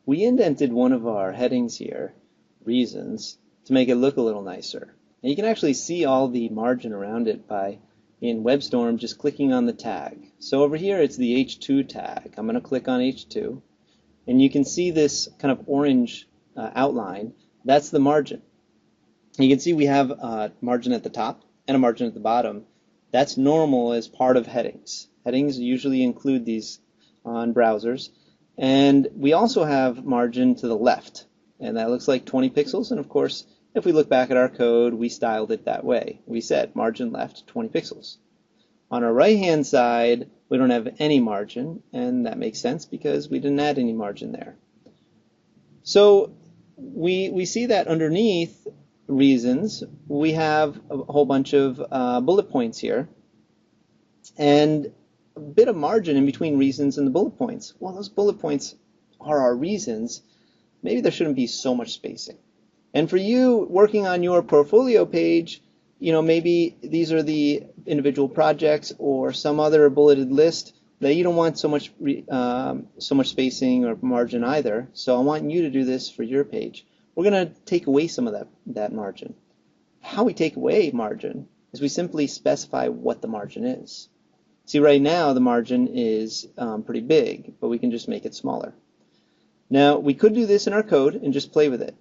we indented one of our headings here, reasons, to make it look a little nicer. And you can actually see all the margin around it by, in WebStorm, just clicking on the tag. So over here it's the H2 tag. I'm going to click on H2, and you can see this kind of orange outline. That's the margin. You can see we have a margin at the top and a margin at the bottom. That's normal as part of headings. Headings usually include these on browsers. And we also have margin to the left, and that looks like 20 pixels. And of course, if we look back at our code, we styled it that way. We said margin left 20 pixels. On our right-hand side, we don't have any margin, and that makes sense because we didn't add any margin there. So we see that underneath reasons, we have a whole bunch of bullet points here, and a bit of margin in between reasons and the bullet points. Well, those bullet points are our reasons. Maybe there shouldn't be so much spacing. And for you working on your portfolio page, maybe these are the individual projects or some other bulleted list that you don't want so much spacing or margin either. So I want you to do this for your page. We're going to take away some of that margin. How we take away margin is we simply specify what the margin is. See, right now the margin is pretty big, but we can just make it smaller. Now, we could do this in our code and just play with it.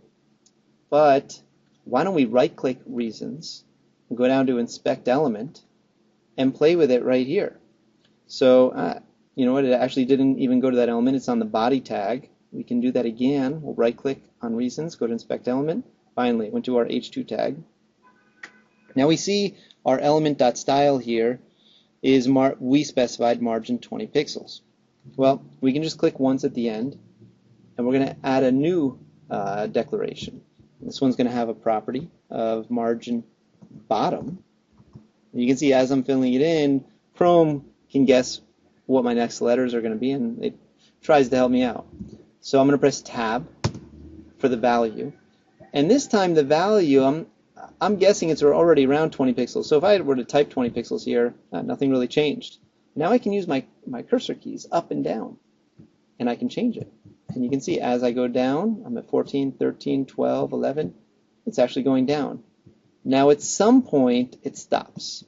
But why don't we right-click Reasons and go down to Inspect Element and play with it right here. So, you know what, it actually didn't even go to that element. It's on the body tag. We can do that again. We'll right-click on Reasons, go to Inspect Element. Finally, went to our H2 tag. Now we see our element.style here is we specified margin 20 pixels. Well, we can just click once at the end, and we're going to add a new declaration. This one's going to have a property of margin bottom. And you can see as I'm filling it in, Chrome can guess what my next letters are going to be, and it tries to help me out. So I'm going to press Tab for the value. And this time the value, I'm guessing it's already around 20 pixels. So if I were to type 20 pixels here, nothing really changed. Now I can use my cursor keys up and down, and I can change it. And you can see as I go down, I'm at 14, 13, 12, 11. It's actually going down. Now at some point, it stops.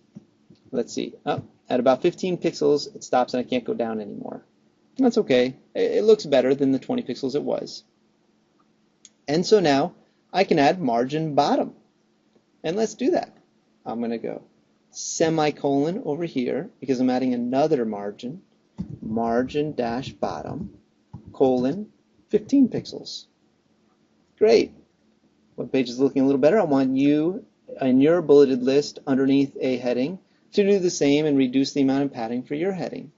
Let's see. Oh, at about 15 pixels, it stops and I can't go down anymore. That's okay. It looks better than the 20 pixels it was. And so now I can add margin bottom. And let's do that. I'm going to go semicolon over here because I'm adding another margin, margin dash bottom, colon, 15 pixels. Great. Web page is looking a little better. I want you in your bulleted list underneath a heading to do the same and reduce the amount of padding for your heading.